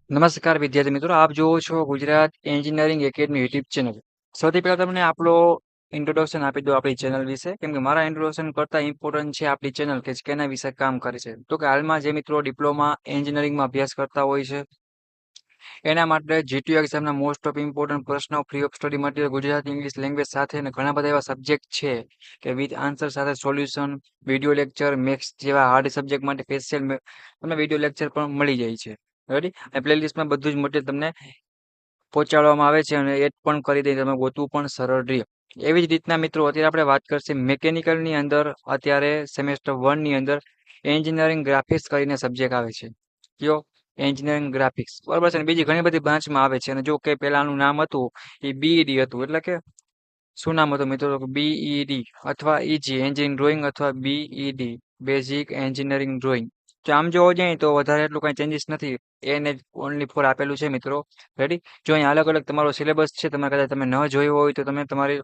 નમસ્કાર વિદ્યાર્થી મિત્રો, આપ જોવો છો Gujarat engineering academy YouTube channel. સૌથી પહેલા તમને આપણો ઇન્ટ્રોડક્શન આપી દો આપણી ચેનલ વિશે, કેમ કે મારા ઇન્ટ્રોડક્શન કરતા ઇમ્પોર્ટન્ટ છે આપણી ચેનલ કે કેના વિશે કામ કરે છે. તો કે હાલમાં જે મિત્રો ડિપ્લોમા એન્જિનિયરિંગમાં અભ્યાસ કરતા હોય છે એના માટે જીટીયુ એક્ઝામના મોસ્ટ ઓફ ઇમ્પોર્ટન્ટ પ્રશ્નો, free of study material, Gujarati English language સાથે અને ઘણા બધા એવા સબ્જેક્ટ છે કે વિથ આન્સર સાથે સોલ્યુશન, વિડીયો લેક્ચર, મેથ્સ જેવા હાર્ડ સબ્જેક્ટ માટે સ્પેશિયલ તમને વિડીયો લેક્ચર પણ મળી જાય છે. રેડી? અને પ્લેલિસ્ટમાં બધું જ મટીરિયલ તમને પહોંચાડવામાં આવે છે અને એડ પણ કરી દે તમે ગોતવું પણ સરળ રહે. એવી જ રીતના મિત્રો અત્યારે આપણે વાત કરશે મેકેનિકલની અંદર. અત્યારે સેમેસ્ટર 1 ની અંદર એન્જિનિયરિંગ ગ્રાફિક્સ કરીને સબ્જેક્ટ આવે છે. કયો? એન્જિનિયરિંગ ગ્રાફિક્સ, બરાબર છે. અને બીજી ઘણી બધી બ્રાન્ચમાં આવે છે. અને જો કે પેલાનું નામ હતું એ બીઈડી હતું. એટલે કે શું નામ હતું મિત્રો? બીઈડી અથવા ઈજી એન્જિનિયરિંગ ડ્રોઈંગ અથવા બીઈડી બેઝિક એન્જિનિયરિંગ ડ્રોઈંગ. તો આમ જોવા જઈએ તો વધારે એટલું કઈ ચેન્જીસ નથી. એને ઓનલી ફોર આપેલું છે મિત્રો. રેડી? જો અહીંયા અલગ અલગ તમારો સિલેબસ છે. તમે કદાચ તમે ન જોયો હોય તો તમે તમારી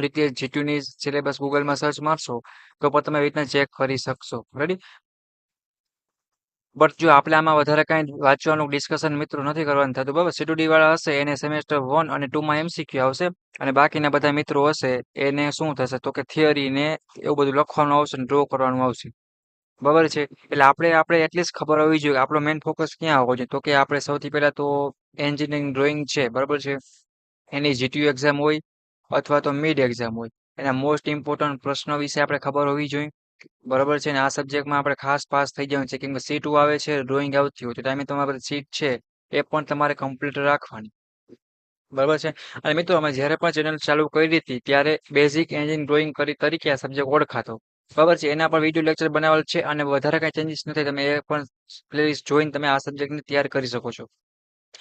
રીતે જીટીયુની સિલેબસ ગૂગલમાં સર્ચ મારશો તો પણ તમે એવી રીતના ચેક કરી શકશો. રેડી? બટ જો આપણે આમાં વધારે કાંઈ વાંચવાનું ડિસ્કશન મિત્રો નથી કરવાનું થતું, બરાબર. સીટુડી વાળા હશે એને સેમેસ્ટર 1 અને 2 માં એમસીક્યુ આવશે અને બાકીના બધા મિત્રો હશે એને શું થશે તો કે થિયરી ને એવું બધું લખવાનું આવશે ને ડ્રો કરવાનું આવશે. બરાબર છે. એટલે આપણે એટલીસ્ટ ખબર હોવી જોઈએ કે આપણો મેઇન ફોકસ ક્યાં હોવો જોઈએ. તો કે આપણે સૌથી પહેલા તો એન્જિનિયરિંગ ડ્રોઈંગ છે, બરાબર છે. એની જીટીયુ એક્ઝામ હોય અથવા તો મિડ એક્ઝામ હોય, એના મોસ્ટ ઇમ્પોર્ટન્ટ પ્રશ્નો વિશે આપણે ખબર હોવી જોઈએ. બરાબર છે. ને આ સબ્જેક્ટમાં આપણે ખાસ પાસ થઈ જવાનું છે, કેમ કે સીટ આવે છે, ડ્રોઈંગ આવતી હોય તો ટાઈમે તમારી સીટ છે એ પણ તમારે કમ્પ્લીટ રાખવાની. બરાબર છે. અને મિત્રો અમે જ્યારે પણ ચેનલ ચાલુ કરી હતી ત્યારે બેઝિક એન્જિન ડ્રોઈંગ કરી તરીકે આ સબ્જેક્ટ ઓળખાતો. બરાબર છે. એના પર વિડીયો લેક્ચર બનાવેલ છે અને વધારે કાંઈ ચેન્જીસ નથી. તમે એ પણ પ્લેલિસ્ટ જોઈને તમે આ સબ્જેક્ટને તૈયાર કરી શકો છો.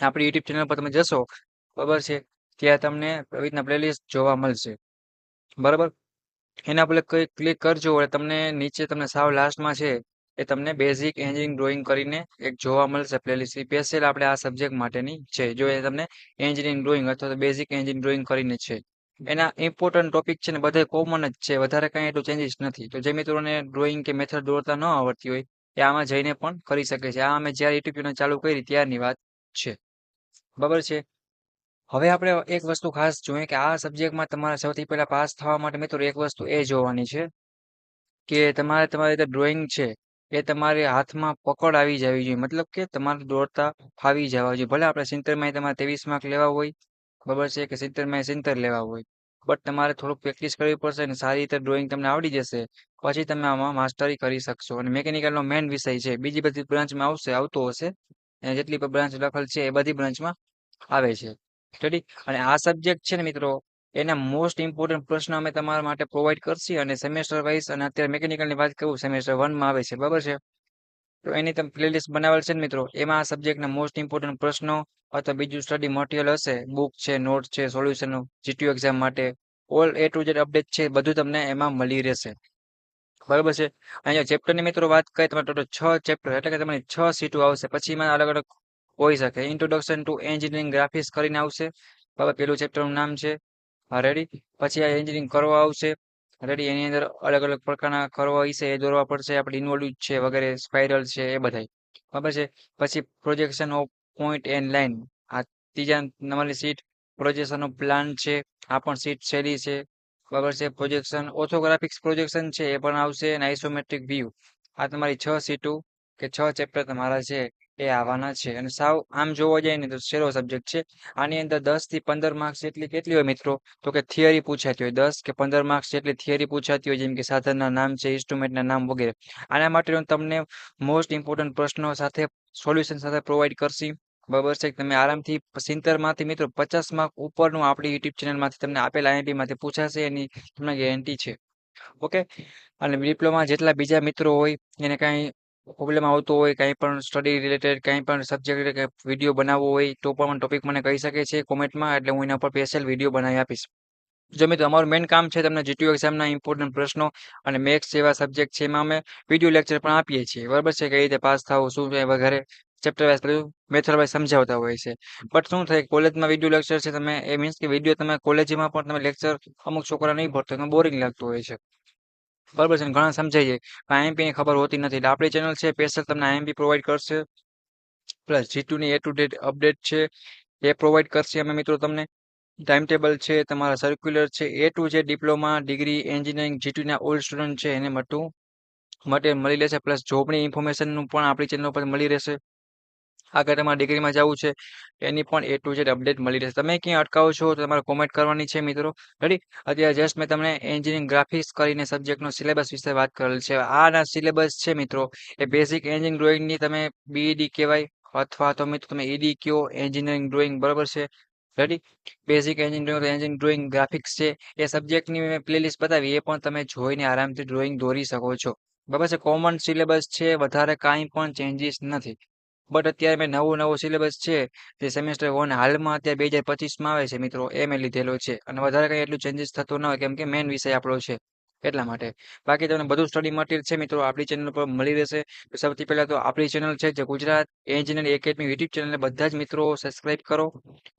આપણી યુટ્યુબ ચેનલ પર તમે જશો, બરાબર છે, ત્યાં તમને આવી રીતના પ્લેલિસ્ટ જોવા મળશે. બરાબર? એના પર ક્લિક કરજો એટલે તમને નીચે તમને સાવ લાસ્ટમાં છે એ તમને બેઝિક એન્જિનિયરિંગ ડ્રોઈંગ કરીને એક જોવા મળશે પ્લેલિસ્ટ. સ્પેશિયલ આપણે આ સબ્જેક્ટ માટેની છે. જો એ તમને એન્જિનિયરિંગ ડ્રોઈંગ અથવા તો બેઝિક એન્જિનિયરિંગ ડ્રોઈંગ કરીને છે. એના ઇમ્પોર્ટન્ટ ટોપિક છે ને બધા કોમન જ છે. વધારે કાંઈ એટલું ચેન્જીસ નથી. તો જે મિત્રોને ડ્રોઈંગ કે મેથડ દોરતા ન આવડતી હોય એ આમાં જઈને પણ કરી શકે છે. આ અમે જ્યારે યુટ્યુબ ચેનલ ચાલુ કરી ત્યારની વાત છે. બરાબર છે. હવે આપણે એક વસ્તુ ખાસ જોઈએ કે આ સબ્જેક્ટમાં તમારે સૌથી પહેલા પાસ થવા માટે મિત્રો એક વસ્તુ એ જોવાની છે કે તમારે તમારી રીતે ડ્રોઈંગ છે એ તમારે હાથમાં પકડ આવી જવી જોઈએ. મતલબ કે તમારે દોરતા ફાવી જવા જોઈએ. ભલે આપણે 70 તમારે 23 માર્ક લેવા હોય, બરાબર છે, કે 70 70 લેવા હોય, બટ તમારે થોડુંક પ્રેક્ટિસ કરવી પડશે અને સારી રીતે ડ્રોઈંગ તમને આવડી જશે પછી તમે આમાં માસ્ટરી કરી શકશો. અને મેકેનિકલનો મેઇન વિષય છે. બીજી બધી બ્રાન્ચમાં આવતો હશે, અને જેટલી પણ બ્રાન્ચ લખેલ છે એ બધી બ્રાન્ચમાં આવે છે. રેડી? અને આ સબ્જેક્ટ છે ને મિત્રો એના મોસ્ટ ઇમ્પોર્ટન્ટ પ્રશ્ન અમે તમારા માટે પ્રોવાઈડ કરશી અને સેમેસ્ટર વાઇઝ. અને અત્યારે મેકેનિકલની વાત કરું, સેમેસ્ટર 1 માં આવે છે, બરાબર છે. તો એની તમે પ્લેલિસ્ટ બનાવેલ છે ને મિત્રો, એમાં આ સબ્જેક્ટના મોસ્ટ ઇમ્પોર્ટન્ટ પ્રશ્નો અથવા બીજું સ્ટડી મટીરિયલ હશે, બુક છે, નોટ છે, સોલ્યુશન જીટીયુ એક્ઝામ માટે all A to Z update છે, બધું તમને એમાં મળી રહેશે. બરાબર છે. અહીંયા ચેપ્ટરની મિત્રો વાત કરીએ તમારે ટોટલ 6 ચેપ્ટર એટલે કે તમારી 6 સીટો આવશે. પછી એમાં અલગ અલગ હોઈ શકે. ઇન્ટ્રોડક્શન ટુ એન્જિનિયરિંગ ગ્રાફિક્સ કરીને આવશે. બરાબર, પેલું ચેપ્ટરનું નામ છે. હા, રેડી. પછી આ એન્જિનિયરિંગ કરવા આવશે. રેડી? એની અંદર અલગ અલગ પ્રકારના કરવા વિશે એ દોરવા પડશે. આપણે ઇન્વોલ્યુટ છે વગેરે, સ્પાઇરલ છે, એ બધાય. બરાબર છે. પછી projection of point end line, આ ત્રીજા નંબરની સીટ. પ્રોજેક્શન ઓફ પ્લાન છે, આ પણ સીટ સહેલી છે. બરાબર છે. પ્રોજેક્શન ઓર્થોગ્રાફિક્સ પ્રોજેક્શન છે એ પણ આવશે. અને આઇસોમેટ્રિક વ્યૂ. આ તમારી 6 સીટો કે 6 ચેપ્ટર તમારા છે એ આવવાના છે. અને સાવ આમ જોવા જાય ને તો સહેલો સબ્જેક્ટ છે. આની અંદર 10 થી 15 માર્ક્સ જેટલી કેટલી હોય મિત્રો તો કે થિયરી પૂછાતી હોય. 10 કે 15 માર્ક્સ જેટલી થિયરી પૂછાતી હોય, જેમ કે સાધનના નામ છે, ઇન્સ્ટ્રુમેન્ટના નામ વગેરે. આના માટે હું તમને મોસ્ટ ઇમ્પોર્ટન્ટ પ્રશ્નો સાથે સોલ્યુશન સાથે પ્રોવાઈડ કરશી. બરાબર છે. તમે આરામથી 70 માંથી મિત્રો 50 માર્ક ઉપરનું આપણી યુટ્યુબ ચેનલમાંથી તમને આપેલ આઈએમપી માંથી પૂછાશે, એની તમને ગેરંટી છે. ઓકે? અને ડિપ્લોમા જેટલા બીજા મિત્રો હોય એને કાંઈ પ્રોબ્લેમ આવતો હોય, કાંઈ પણ સ્ટડી રિલેટેડ કાંઈ પણ સબ્જેક્ટ વિડીયો બનાવવો હોય તો પણ ટોપિક મને કહી શકે છે કોમેન્ટમાં, એટલે હું એના પર સ્પેશિયલ વિડીયો બનાવી આપીશ. જો મિત્રો અમારું મેઇન કામ છે તમને જીટીયુ એક્ઝામના ઇમ્પોર્ટન્ટ પ્રશ્નો અને મેથ્સ જેવા સબ્જેક્ટ છે એમાં અમે વિડીયો લેક્ચર પણ આપીએ છીએ. બરાબર છે. કઈ રીતે પાસ થવું, શું છે વગેરે ચેપ્ટર વાઇઝ બધું મેથડ વાઇઝ સમજાવતા હોય છે. બટ શું થાય, કોલેજમાં વિડીયો લેક્ચર છે, તમે એ મીન્સ કે વિડીયો તમે કોલેજમાં પણ તમે લેક્ચર અમુક છોકરા નહીં ભરતો એમાં બોરિંગ લાગતું હોય છે. બરાબર છે. ઘણા સમજાય જાય આઈએમપી ની ખબર હોતી નથી. એટલે આપણી ચેનલ છે સ્પેશિયલ તમને આઈએમપી પ્રોવાઈડ કરશે. પ્લસ G2 ની ટુ ડેટ અપડેટ છે એ પ્રોવાઈડ કરશે અમે મિત્રો તમને. ટાઈમ ટેબલ છે, તમારા સર્ક્યુલર છે, ટુ જે ડિપ્લોમા ડિગ્રી એન્જિનિયરિંગ G2 ના ઓલ્ડ સ્ટુડન્ટ છે એને માટે મળી રહેશે. પ્લસ જોબની ઇન્ફોર્મેશનનું પણ આપણી ચેનલ પર મળી રહેશે. આગળ તમારે ડિગ્રીમાં જવું છે એની પણ ટુ જેડ અપડેટ મળી રહેશે. તમે ક્યાં અટકાવો છો તો તમારે કોમેન્ટ કરવાની છે મિત્રો. રેડી. અત્યારે જસ્ટ મેં તમને એન્જિનિયરિંગ ગ્રાફિક્સ કરીને સબ્જેક્ટનો સિલેબસ વિશે વાત કરેલ છે. આના સિલેબસ છે મિત્રો એ બેઝિક એન્જિનિયરિંગ ડ્રોઈંગની તમે બીઈડી કહેવાય અથવા તો મિત્રો તમે ઈડી કયો એન્જિનિયરિંગ ડ્રોઈંગ બરાબર છે. Ready. Basic engineering drawing graphics છે એ સબ્જેક્ટની મેં પ્લેલિસ્ટ બતાવી, એ પણ તમે જોઈને આરામથી ડ્રોઈંગ દોરી શકો છો. બરાબર છે. કોમન સિલેબસ છે, વધારે કાંઈ પણ ચેન્જીસ નથી. બટ અત્યારે મેં નવો સિલેબસ છે જે સેમેસ્ટર 1 હાલમાં અત્યારે 2025માં આવે છે મિત્રો, એ મેં લીધેલો છે. અને વધારે કંઈ એટલું ચેન્જીસ થતું ન હોય કેમ કે મેઇન વિષય આપણો છે એટલા માટે. બાકી તમને બધું સ્ટડી મટીરિયલ છે મિત્રો આપણી ચેનલ પર મળી રહેશે. તો સૌથી પહેલા તો આપણી ચેનલ છે જે ગુજરાત એન્જિનિયરિંગ એકેડમી યુટ્યુબ ચેનલને બધા જ મિત્રો સબસ્ક્રાઇબ કરો.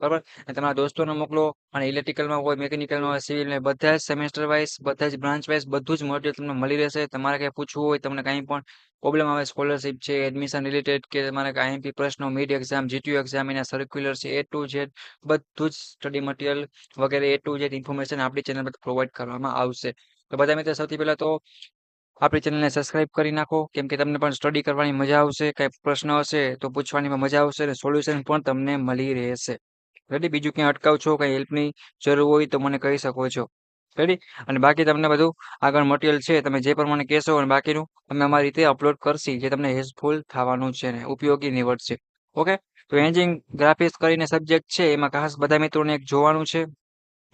બરાબર. અને તમારા દોસ્તોને મોકલો. અને ઇલેક્ટ્રિકલમાં હોય, મિકેનિકલમાં હોય, સિવિલમાં બધા જ સેમેસ્ટર વાઇઝ, બધા જ બ્રાન્ચ વાઇઝ બધું જ મટીરિયલ તમને મળી રહેશે. તમારે કંઈ પૂછવું હોય, તમને કંઈ પણ પ્રોબ્લેમ આવે, સ્કોલરશિપ છે, એડમિશન રિલેટેડ કે તમારે કાંઈ આઈએમપી પ્રશ્નો, મિડ એક્ઝામ, G2 એક્ઝામ, એના સર્ક્યુલર છે, ટુ ઝેડ બધું જ સ્ટડી મટીરિયલ વગેરે ટુ ઝેડ ઇન્ફોર્મેશન આપણી ચેનલ પર પ્રોવાઈડ કરવામાં આવશે. તો બધા મિત્રો સૌથી પહેલા તો આપણી ચેનલને સબસ્ક્રાઇબ કરી નાખો કેમ કે તમને પણ સ્ટડી કરવાની મજા આવશે. કંઈ પ્રશ્ન હશે તો પૂછવાની પણ મજા આવશે અને સોલ્યુશન પણ તમને મળી રહેશે. રેડી. બીજું ક્યાં અટકાવ છો, કંઈ હેલ્પની જરૂર હોય તો મને કહી શકો છો. રેડી. અને બાકી તમને બધું આગળ મટીરિયલ છે તમે જે પ્રમાણે કહેશો અને બાકીનું અમે અમારી રીતે અપલોડ કરશી જે તમને હેલ્પફુલ થવાનું છે ને ઉપયોગી નીવડશે. ઓકે. તો એન્જિનિયરિંગ ગ્રાફિક્સ કરીને સબ્જેક્ટ છે એમાં ખાસ બધા મિત્રોને એક જોવાનું છે.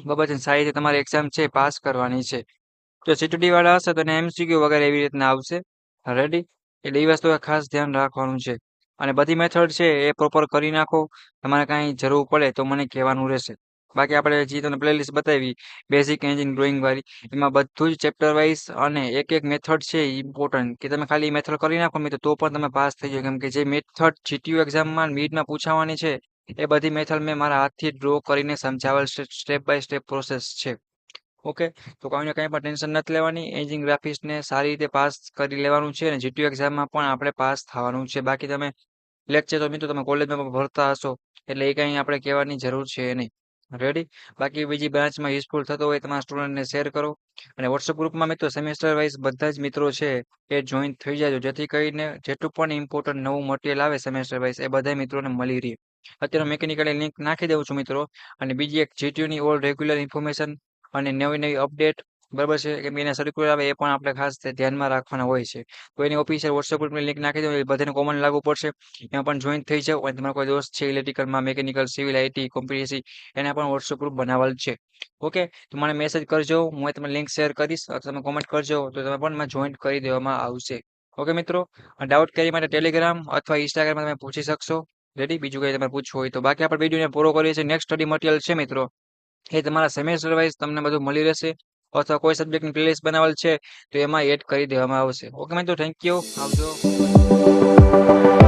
બરાબર છે. સારી રીતે તમારી એક્ઝામ છે પાસ કરવાની છે. જો CTD વાળા હશે તો MCQ વગેરે એવી રીતના આવશે. રેડી. એટલે એ વસ્તુ ખાસ ધ્યાન રાખવાનું છે. અને બધી મેથડ છે એ પ્રોપર કરી નાખો. તમારે કાંઈ જરૂર પડે તો મને કહેવાનું રહેશે. બાકી આપણે જે તમને પ્લેલિસ્ટ બતાવી બેઝિક એન્જિન ડ્રોઈંગ વાળી, એમાં બધું જ ચેપ્ટર વાઇઝ અને એક મેથડ છે ઇમ્પોર્ટન્ટ કે તમે ખાલી મેથડ કરી નાખો મિત્રો તો પણ તમે પાસ થઈ જાઓ. કેમ કે જે મેથડ GTU એક્ઝામમાં મિડમાં પૂછાવાની છે એ બધી મેથડ મેં મારા હાથથી ડ્રો કરીને સમજાવેલ સ્ટેપ બાય સ્ટેપ પ્રોસેસ છે. ઓકે. તો કોઈને કંઈ પણ ટેન્શન નથી લેવાની. એન્જિનિયરિંગ ગ્રાફિક્સને સારી રીતે પાસ કરી લેવાનું છે અને GTU એક્ઝામમાં પણ આપણે પાસ થવાનું છે. બાકી તમે લેક્ચર તો મિત્રો તમે કોલેજમાં પણ ભરતા હશો એટલે એ કંઈ આપણે કહેવાની જરૂર છે નહીં. રેડી. બાકી બીજી બ્રાન્ચમાં યુઝફુલ થતો હોય તમારા સ્ટુડન્ટને શેર કરો. અને વોટ્સઅપ ગ્રુપમાં મિત્રો સેમેસ્ટર વાઇઝ બધા જ મિત્રો છે એ જોઈન થઈ જાય જેથી કરીને જેટલું પણ ઇમ્પોર્ટન્ટ નવું મટીરિયલ આવે સેમેસ્ટર વાઇઝ એ બધા મિત્રોને મળી રહે. અત્યારે મિકેનિકલની લિંક નાખી દઉં છું મિત્રો. અને બીજી એક GTU ની ઓલ રેગ્યુલર ઇન્ફોર્મેશન અને નવી અપડેટ બરાબર છે કેમ કે એના સર્ક્યુલર આવે એ પણ આપણે ખાસ ધ્યાનમાં રાખવાના હોય છે. તો એની ઓફિશિયલ વોટ્સઅપ ગ્રુપની લિંક નાખી દઉં એ બધાને કોમન લાગુ પડશે. એમાં પણ જોઈન થઈ જાઓ. અને તમારો કોઈ દોસ્ત છે ઇલેક્ટ્રિકલમાં, મિકેનિકલ, સિવિલ, IT, કોમ્પ્યુટર એના પણ વોટ્સઅપ ગ્રુપ બનાવેલ છે. ઓકે. તો મને મેસેજ કરજો, હું તમને લિંક શેર કરીશ અથવા તમે કોમેન્ટ કરજો તો તમે પણ જોઈન કરી દેવામાં આવશે. ઓકે મિત્રો. ડાઉટ કેરી માટે ટેલિગ્રામ અથવા ઇન્સ્ટાગ્રામમાં તમે પૂછી શકશો. રેડી. બીજું કંઈ તમારે પૂછવું હોય તો. બાકી આપણે વિડીયોને પૂરો કરીએ છીએ. નેક્સ્ટ સ્ટડી મટીરિયલ છે મિત્રો એ તમારા સેમેસ્ટર વાઇઝ તમને બધું મળી રહેશે. અથવા કોઈ સબ્જેક્ટની પ્લેલિસ્ટ બનાવેલ છે તો એમાં એડ કરી દેવામાં આવશે. ઓકે મિત્રો. Thank you. આવજો.